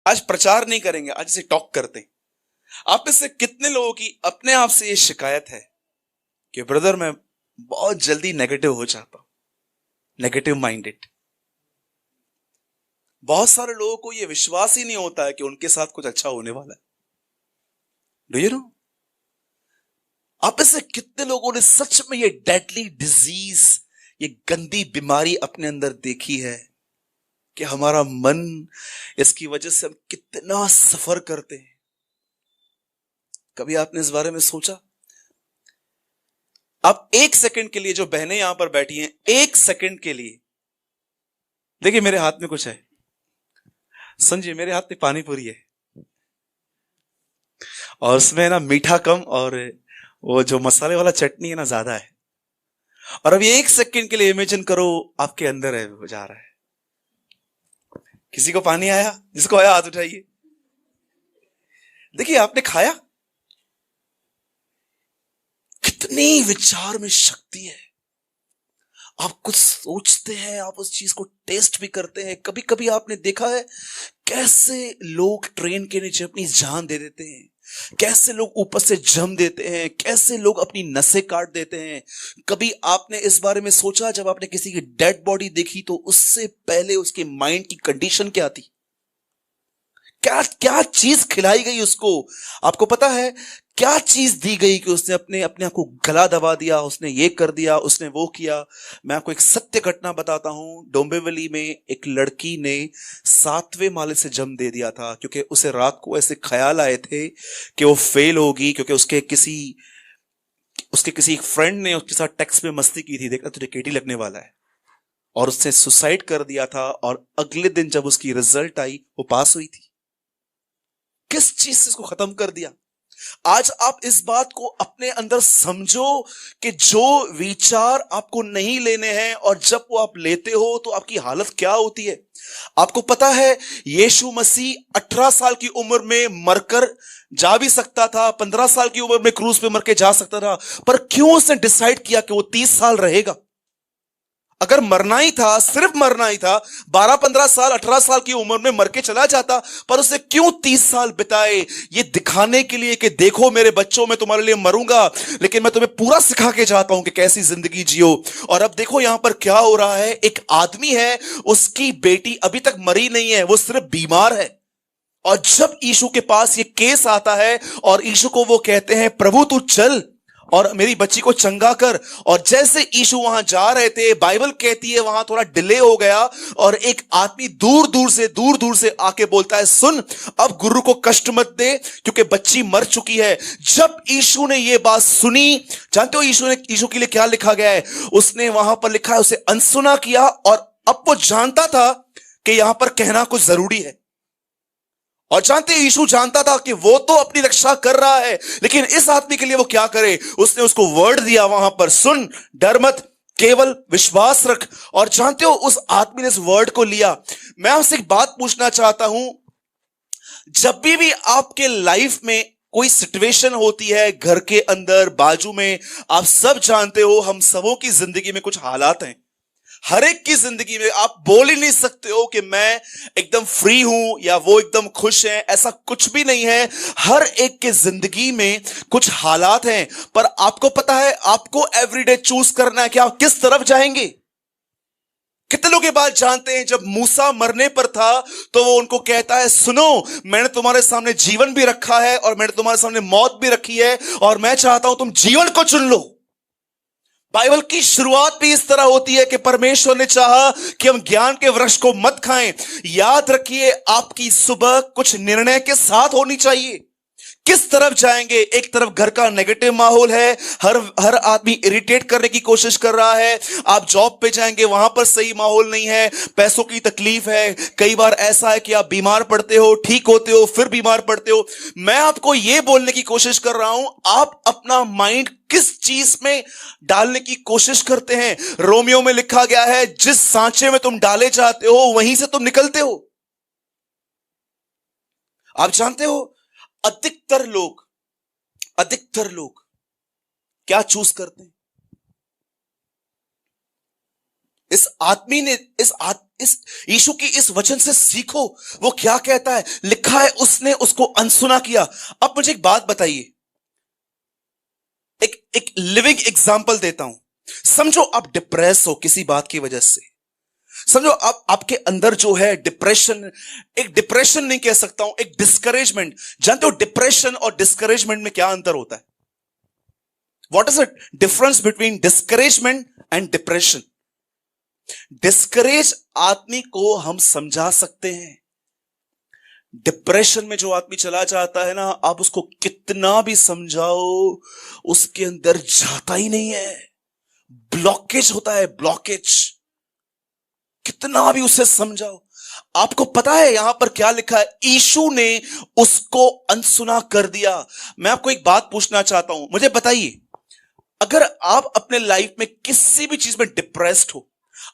आज प्रचार नहीं करेंगे, आज इसे टॉक करते हैं। आप में से कितने लोगों की अपने आप से ये शिकायत है कि ब्रदर मैं बहुत जल्दी नेगेटिव हो जाता हूं, नेगेटिव माइंडेड। बहुत सारे लोगों को यह विश्वास ही नहीं होता है कि उनके साथ कुछ अच्छा होने वाला है। Do you know? आप में से कितने लोगों ने सच में ये डेडली डिजीज, ये गंदी बीमारी अपने अंदर देखी है कि हमारा मन, इसकी वजह से हम कितना सफर करते हैं। कभी आपने इस बारे में सोचा? आप एक सेकंड के लिए, जो बहनें यहां पर बैठी हैं, एक सेकंड के लिए देखिए, मेरे हाथ में कुछ है। समझिए, मेरे हाथ में पानी पूरी है और उसमें ना मीठा कम और वो जो मसाले वाला चटनी है ना ज्यादा है। और अब ये एक सेकंड के लिए इमेजिन करो आपके अंदर है, वो जा रहा है। किसी को पानी आया? जिसको आया हाथ उठाइए। देखिए, आपने खाया? कितनी विचार में शक्ति है। आप कुछ सोचते हैं, आप उस चीज को टेस्ट भी करते हैं। कभी कभी आपने देखा है कैसे लोग ट्रेन के नीचे अपनी जान दे देते हैं, कैसे लोग ऊपर से जम देते हैं, कैसे लोग अपनी नसें काट देते हैं। कभी आपने इस बारे में सोचा, जब आपने किसी की डेड बॉडी देखी तो उससे पहले उसके माइंड की कंडीशन क्या थी? क्या क्या चीज खिलाई गई उसको? आपको पता है क्या चीज दी गई कि उसने अपने आप को गला दबा दिया, उसने ये कर दिया, उसने वो किया। मैं आपको एक सत्य घटना बताता हूं। डोंबिवली में एक लड़की ने 7वें माले से जम दे दिया था, क्योंकि उसे रात को ऐसे ख्याल आए थे कि वो फेल होगी, क्योंकि उसके किसी फ्रेंड ने उसके साथ टेक्स्ट में मस्ती की थी, देखना तुझे केटी लगने वाला है, और उसने सुसाइड कर दिया था। और अगले दिन जब उसकी रिजल्ट आई, वो पास हुई थी। किस चीज से इसको खत्म कर दिया? आज आप इस बात को अपने अंदर समझो कि जो विचार आपको नहीं लेने हैं, और जब वो आप लेते हो तो आपकी हालत क्या होती है। आपको पता है यीशु मसीह 18 साल की उम्र में मरकर जा भी सकता था, 15 साल की उम्र में क्रूस पे मर के जा सकता था, पर क्यों उसने डिसाइड किया कि वो 30 साल रहेगा? अगर मरना ही था, सिर्फ मरना ही था, 12-15 साल 18 साल की उम्र में मर के चला जाता, पर उसे क्यों 30 साल बिताए? ये दिखाने के लिए कि देखो मेरे बच्चों, मैं तुम्हारे लिए मरूंगा, लेकिन मैं तुम्हें पूरा सिखा के जाता हूं कि कैसी जिंदगी जियो। और अब देखो यहां पर क्या हो रहा है। एक आदमी है, उसकी बेटी अभी तक मरी नहीं है, वो सिर्फ बीमार है। और जब यीशु के पास ये केस आता है और यीशु को वो कहते हैं, प्रभु तू चल और मेरी बच्ची को चंगा कर। और जैसे यीशु वहां जा रहे थे, बाइबल कहती है वहां थोड़ा डिले हो गया, और एक आदमी दूर दूर से आके बोलता है, सुन, अब गुरु को कष्ट मत दे, क्योंकि बच्ची मर चुकी है। जब यीशु ने ये बात सुनी, जानते हो यीशु के लिए क्या लिखा गया है? उसने वहां पर लिखा है, उसे अनसुना किया। और अब वो जानता था कि यहां पर कहना कुछ जरूरी है। और जानते हैं, यीशु जानता था कि वो तो अपनी रक्षा कर रहा है, लेकिन इस आदमी के लिए वो क्या करे? उसने उसको वर्ड दिया वहां पर, सुन, डर मत, केवल विश्वास रख। और जानते हो उस आदमी ने इस वर्ड को लिया। मैं आपसे एक बात पूछना चाहता हूं, जब भी आपके लाइफ में कोई सिचुएशन होती है, घर के अंदर, बाजू में, आप सब जानते हो हम सबों की जिंदगी में कुछ हालात हैं। हर एक की जिंदगी में आप बोल ही नहीं सकते हो कि मैं एकदम फ्री हूं या वो एकदम खुश है, ऐसा कुछ भी नहीं है। हर एक के जिंदगी में कुछ हालात हैं, पर आपको पता है आपको एवरीडे चूज करना है कि आप किस तरफ जाएंगे। कितने लोग ये बात जानते हैं, जब मूसा मरने पर था तो वो उनको कहता है, सुनो, मैंने तुम्हारे सामने जीवन भी रखा है और मैंने तुम्हारे सामने मौत भी रखी है, और मैं चाहता हूं तुम जीवन को चुन लो। बाइबल की शुरुआत भी इस तरह होती है कि परमेश्वर ने चाहा कि हम ज्ञान के वृक्ष को मत खाएं। याद रखिए, आपकी सुबह कुछ निर्णय के साथ होनी चाहिए। किस तरफ जाएंगे? एक तरफ घर का नेगेटिव माहौल है, हर आदमी इरिटेट करने की कोशिश कर रहा है। आप जॉब पे जाएंगे, वहां पर सही माहौल नहीं है, पैसों की तकलीफ है। कई बार ऐसा है कि आप बीमार पड़ते हो, ठीक होते हो, फिर बीमार पड़ते हो। मैं आपको यह बोलने की कोशिश कर रहा हूं, आप अपना माइंड किस चीज में डालने की कोशिश करते हैं? रोमियो में लिखा गया है, जिस सांचे में तुम डाले जाते हो वहीं से तुम निकलते हो। आप जानते हो अधिकतर लोग क्या चूज करते हैं? इस यीशु की इस वचन से सीखो। वो क्या कहता है, लिखा है उसने उसको अनसुना किया। अब मुझे एक बात बताइए, एक लिविंग एग्जांपल देता हूं। समझो आप डिप्रेस हो किसी बात की वजह से। समझो आप, आपके अंदर जो है डिप्रेशन, एक डिप्रेशन नहीं कह सकता हूं, एक डिस्करेजमेंट। जानते हो डिप्रेशन और डिस्करेजमेंट में क्या अंतर होता है? What is the difference between discouragement and depression? Discourage आदमी को हम समझा सकते हैं। डिप्रेशन में जो आदमी चला जाता है ना, आप उसको कितना भी समझाओ उसके अंदर जाता ही नहीं है। ब्लॉकेज होता है, ब्लॉकेज। कितना भी उसे समझाओ। आपको पता है यहां पर क्या लिखा है? यीशु ने उसको अनसुना कर दिया। मैं आपको एक बात पूछना चाहता हूं, मुझे बताइए, अगर आप अपने लाइफ में किसी भी चीज में डिप्रेस्ड हो,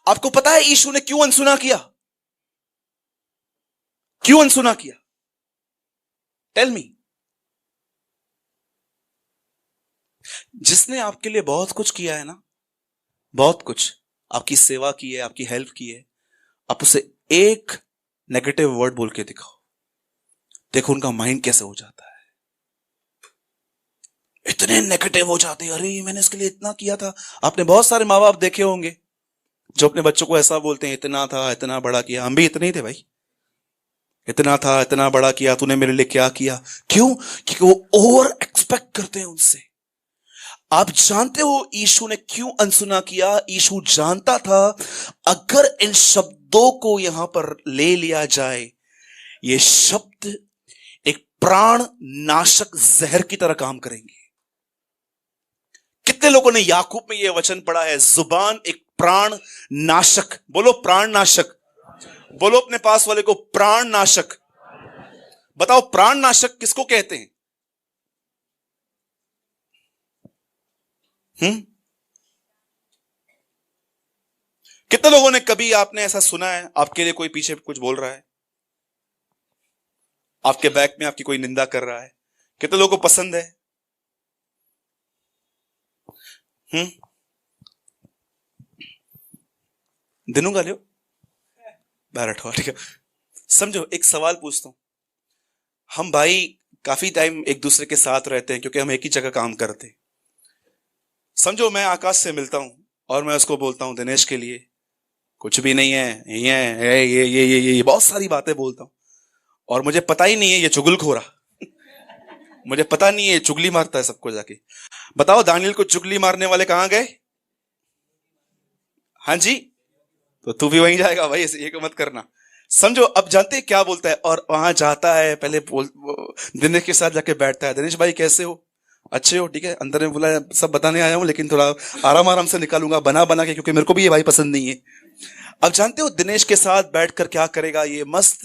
आपको पता है यीशु ने क्यों अनसुना किया? क्यों अनसुना किया? Tell me. जिसने आपके लिए बहुत कुछ किया है ना, बहुत कुछ, आपकी सेवा की है, आपकी हेल्प की है, आप उसे एक नेगेटिव वर्ड बोल के दिखाओ, देखो उनका माइंड कैसे हो जाता है। इतने नेगेटिव हो जाते हैं, अरे मैंने इसके लिए इतना किया था। आपने बहुत सारे माँ बाप देखे होंगे जो अपने बच्चों को ऐसा बोलते हैं, इतना था, इतना बड़ा किया। हम भी इतने ही थे भाई, इतना था, इतना बड़ा किया, तूने मेरे लिए क्या किया। क्यों? क्योंकि वो ओवर एक्सपेक्ट करते हैं उनसे। आप जानते हो यीशु ने क्यों अनसुना किया? यीशु जानता था अगर इन शब्दों को यहां पर ले लिया जाए, ये शब्द एक प्राण नाशक जहर की तरह काम करेंगे। कितने लोगों ने याकूब में यह वचन पढ़ा है, जुबान एक प्राण नाशक। बोलो प्राण नाशक। बोलो अपने पास वाले को, प्राण नाशक। बताओ प्राण नाशक किसको कहते हैं? कितने लोगों ने कभी आपने ऐसा सुना है, आपके लिए कोई पीछे कुछ बोल रहा है, आपके बैक में आपकी कोई निंदा कर रहा है? कितने लोगों को पसंद है? दिनों का लियो बैठो, ठीक है। समझो एक सवाल पूछता हूं। हम भाई काफी टाइम एक दूसरे के साथ रहते हैं क्योंकि हम एक ही जगह काम करते हैं। समझो मैं आकाश से मिलता हूं और मैं उसको बोलता हूं दिनेश के लिए कुछ भी नहीं है, ये बहुत सारी बातें बोलता हूं और मुझे पता ही नहीं है ये चुगलखोरा मुझे पता नहीं है चुगली मारता है सबको जाके। बताओ दानियल को चुगली मारने वाले कहां गए? हाँ जी, तो तू भी वहीं जाएगा भाई, ये मत करना। समझो अब जानते हैं क्या बोलता है, और वहां जाता है, पहले दिनेश के साथ जाके बैठता है, दिनेश भाई कैसे हो? अच्छे हो? ठीक है। अंदर में बोला सब बताने आया हूं लेकिन थोड़ा आराम आराम से निकालूंगा बना बना के, क्योंकि मेरे को भी ये भाई पसंद नहीं है। अब जानते हो दिनेश के साथ बैठकर क्या करेगा? ये मस्त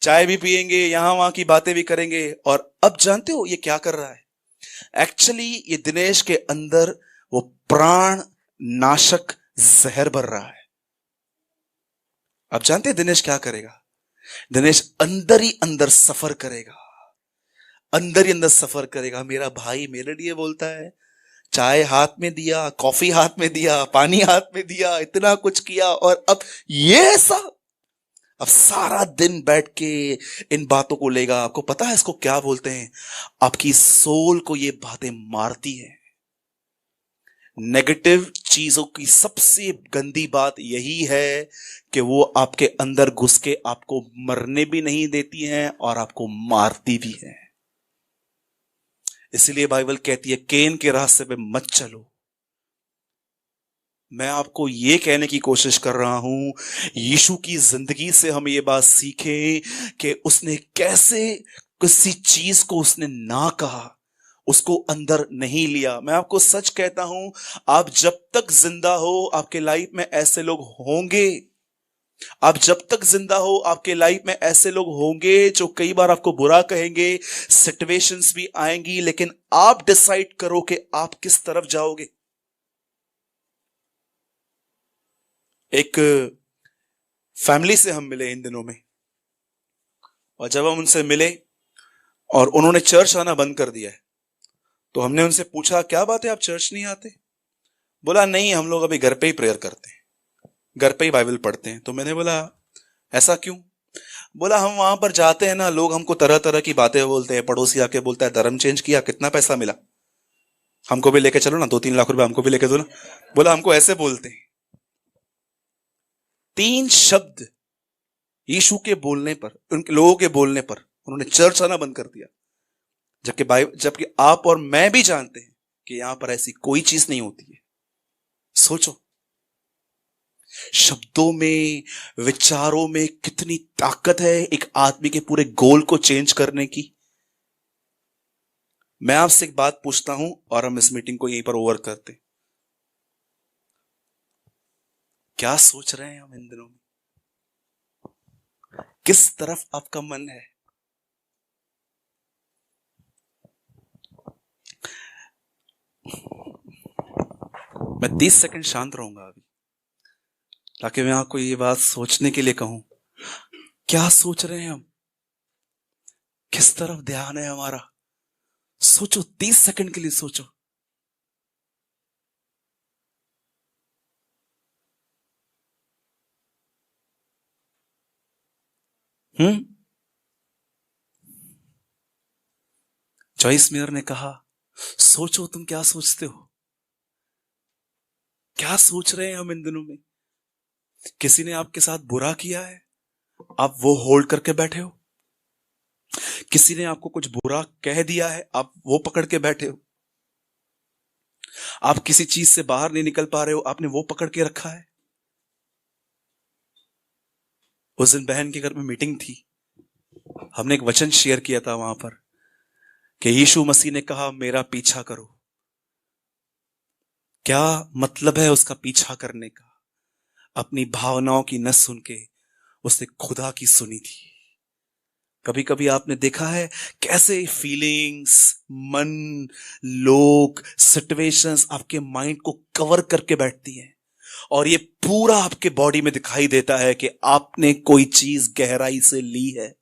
चाय भी पियेंगे, यहां वहां की बातें भी करेंगे। और अब जानते हो ये क्या कर रहा है? एक्चुअली ये दिनेश के अंदर वो प्राण नाशक जहर भर रहा है। अब जानते हैं दिनेश क्या करेगा? दिनेश अंदर ही अंदर सफर करेगा, अंदर ही अंदर सफर करेगा। मेरा भाई मेरे लिए बोलता है, चाय हाथ में दिया, कॉफी हाथ में दिया, पानी हाथ में दिया, इतना कुछ किया, और अब ये ऐसा। अब सारा दिन बैठ के इन बातों को लेगा। आपको पता है इसको क्या बोलते हैं? आपकी सोल को ये बातें मारती है। नेगेटिव चीजों की सबसे गंदी बात यही है कि वो आपके अंदर घुस के आपको मरने भी नहीं देती हैं और आपको मारती भी है। इसलिए बाइबल कहती है केन के रास्ते पे मत चलो। मैं आपको यह कहने की कोशिश कर रहा हूं, यीशु की जिंदगी से हम ये बात सीखें कि उसने कैसे किसी चीज को उसने ना कहा, उसको अंदर नहीं लिया। मैं आपको सच कहता हूं, आप जब तक जिंदा हो आपके लाइफ में ऐसे लोग होंगे, आप जब तक जिंदा हो आपके लाइफ में ऐसे लोग होंगे जो कई बार आपको बुरा कहेंगे, सिचुएशंस भी आएंगी, लेकिन आप डिसाइड करो कि आप किस तरफ जाओगे। एक फैमिली से हम मिले इन दिनों में, और जब हम उनसे मिले और उन्होंने चर्च आना बंद कर दिया है, तो हमने उनसे पूछा क्या बात है आप चर्च नहीं आते? बोला नहीं, हम लोग अभी घर पे ही प्रेयर करते हैं, घर पे ही बाइबल पढ़ते हैं। तो मैंने बोला ऐसा क्यों? बोला हम वहां पर जाते हैं ना, लोग हमको तरह तरह की बातें बोलते हैं, पड़ोसी आके बोलता है धर्म चेंज किया, कितना पैसा मिला, हमको भी लेके चलो ना, 2-3 लाख रुपए हमको भी लेके दो ना। बोला हमको ऐसे बोलते हैं। 3 शब्द यीशु के बोलने पर, उनके लोगों के बोलने पर उन्होंने चर्च आना बंद कर दिया। जबकि आप और मैं भी जानते हैं कि यहां पर ऐसी कोई चीज नहीं होती है। सोचो, शब्दों में, विचारों में कितनी ताकत है एक आदमी के पूरे गोल को चेंज करने की। मैं आपसे एक बात पूछता हूं और हम इस मीटिंग को यहीं पर ओवर करते हैं। क्या सोच रहे हैं हम इन दिनों में? किस तरफ आपका मन है? मैं 30 सेकंड शांत रहूंगा अभी, ताकि मैं आपको ये बात सोचने के लिए कहूं। क्या सोच रहे हैं हम? किस तरफ ध्यान है हमारा? सोचो, 30 सेकंड के लिए सोचो। जॉइस मेयर ने कहा, सोचो तुम क्या सोचते हो? क्या सोच रहे हैं हम इन दिनों में? किसी ने आपके साथ बुरा किया है, आप वो होल्ड करके बैठे हो। किसी ने आपको कुछ बुरा कह दिया है, आप वो पकड़ के बैठे हो। आप किसी चीज से बाहर नहीं निकल पा रहे हो, आपने वो पकड़ के रखा है। उस दिन बहन के घर में मीटिंग थी, हमने एक वचन शेयर किया था वहां पर कि यीशु मसीह ने कहा मेरा पीछा करो। क्या मतलब है उसका पीछा करने का? अपनी भावनाओं की न सुन के उसने खुदा की सुनी थी। कभी कभी आपने देखा है कैसे फीलिंग्स, मन, लोग, सिचुएशंस आपके माइंड को कवर करके बैठती हैं और ये पूरा आपके बॉडी में दिखाई देता है कि आपने कोई चीज गहराई से ली है।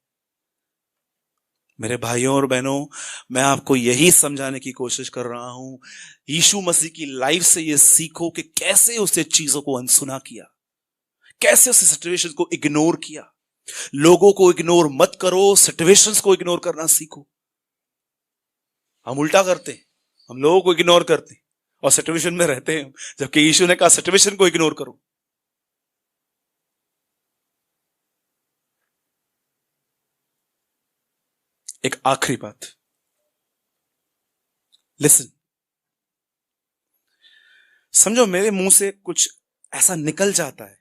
मेरे भाइयों और बहनों, मैं आपको यही समझाने की कोशिश कर रहा हूं, यीशु मसीह की लाइफ से ये सीखो कि कैसे उसने चीजों को अनसुना किया, कैसे उसने सिचुएशन को इग्नोर किया। लोगों को इग्नोर मत करो, सिचुएशंस को इग्नोर करना सीखो। हम उल्टा करते हैं, हम लोगों को इग्नोर करते हैं और सिचुएशन में रहते हैं, जबकि यीशु ने कहा सिचुएशन को इग्नोर करो। एक आखिरी बात, लिसन। समझो मेरे मुंह से कुछ ऐसा निकल जाता है,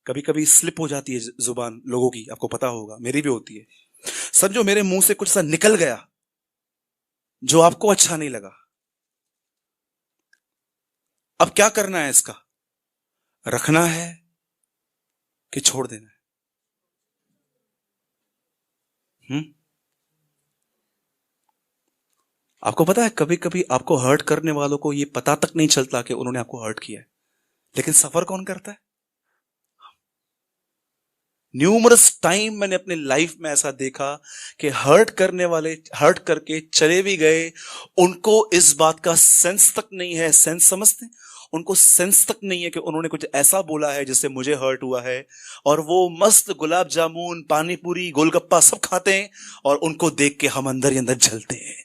कभी कभी स्लिप हो जाती है जुबान लोगों की, आपको पता होगा, मेरी भी होती है। समझो मेरे मुंह से कुछ ऐसा निकल गया जो आपको अच्छा नहीं लगा। अब क्या करना है? इसका रखना है कि छोड़ देना है? आपको पता है कभी कभी आपको हर्ट करने वालों को ये पता तक नहीं चलता कि उन्होंने आपको हर्ट किया है, लेकिन सफर कौन करता है? न्यूमरस टाइम मैंने अपने लाइफ में ऐसा देखा कि हर्ट करने वाले हर्ट करके चले भी गए, उनको इस बात का सेंस तक नहीं है। सेंस समझते? उनको सेंस तक नहीं है कि उन्होंने कुछ ऐसा बोला है जिससे मुझे हर्ट हुआ है, और वो मस्त गुलाब जामुन, पानी पूरी, गोलगप्पा सब खाते हैं और उनको देख के हम अंदर ही अंदर जलते हैं।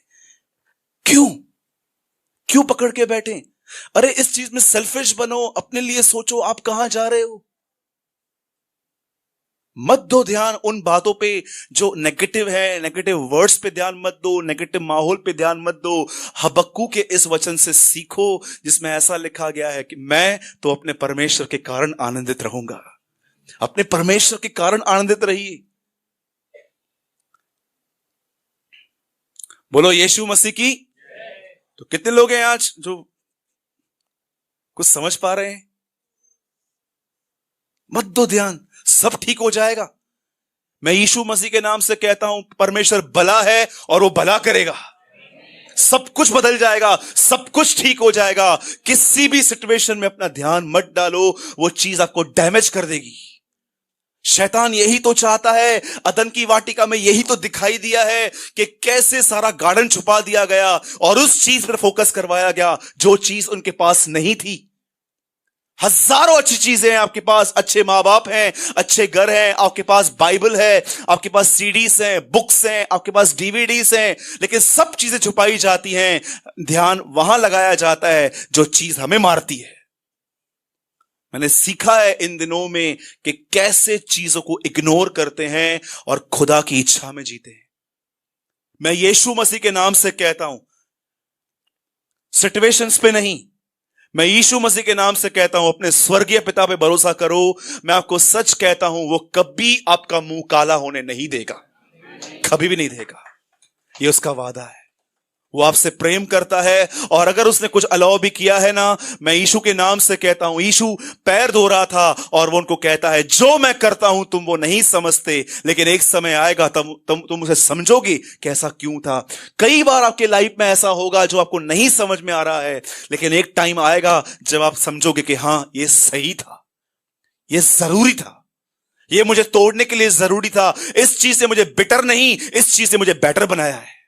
क्यों? क्यों पकड़ के बैठे? अरे इस चीज में सेल्फिश बनो, अपने लिए सोचो आप कहां जा रहे हो। मत दो ध्यान उन बातों पे जो नेगेटिव है, नेगेटिव वर्ड्स पे ध्यान मत दो, नेगेटिव माहौल पे ध्यान मत दो। हबक्कू के इस वचन से सीखो जिसमें ऐसा लिखा गया है कि मैं तो अपने परमेश्वर के कारण आनंदित रहूंगा। अपने परमेश्वर के कारण आनंदित रहिए। बोलो यीशु मसीह की। तो कितने लोग हैं आज जो कुछ समझ पा रहे हैं? मत दो ध्यान, सब ठीक हो जाएगा। मैं यीशु मसीह के नाम से कहता हूं, परमेश्वर भला है और वो भला करेगा। सब कुछ बदल जाएगा, सब कुछ ठीक हो जाएगा। किसी भी सिचुएशन में अपना ध्यान मत डालो, वो चीज आपको डैमेज कर देगी। शैतान यही तो चाहता है। अदन की वाटिका में यही तो दिखाई दिया है कि कैसे सारा गार्डन छुपा दिया गया और उस चीज पर फोकस करवाया गया जो चीज उनके पास नहीं थी। हजारों अच्छी चीजें हैं आपके पास, अच्छे माँ बाप हैं, अच्छे घर हैं, आपके पास बाइबल है, आपके पास सीडीज हैं, बुक्स हैं, आपके पास डीवीडीज हैं, लेकिन सब चीजें छुपाई जाती हैं। ध्यान वहां लगाया जाता है जो चीज हमें मारती है। मैंने सीखा है इन दिनों में कि कैसे चीजों को इग्नोर करते हैं और खुदा की इच्छा में जीते हैं। मैं यीशु मसीह के नाम से कहता हूं, सिचुएशंस पे नहीं, मैं यीशु मसीह के नाम से कहता हूं, अपने स्वर्गीय पिता पे भरोसा करो। मैं आपको सच कहता हूं, वो कभी आपका मुंह काला होने नहीं देगा, कभी भी नहीं देगा। ये उसका वादा है। वो आपसे प्रेम करता है, और अगर उसने कुछ अलाउ भी किया है ना, मैं यीशु के नाम से कहता हूं, यीशु पैर धो रहा था और वो उनको कहता है, जो मैं करता हूं तुम वो नहीं समझते, लेकिन एक समय आएगा तुम उसे समझोगे कि ऐसा क्यों था। कई बार आपके लाइफ में ऐसा होगा जो आपको नहीं समझ में आ रहा है, लेकिन एक टाइम आएगा जब आप समझोगे कि हां ये सही था, ये जरूरी था, ये मुझे तोड़ने के लिए जरूरी था, इस चीज से मुझे बिटर नहीं, इस चीज से मुझे बेटर बनाया है।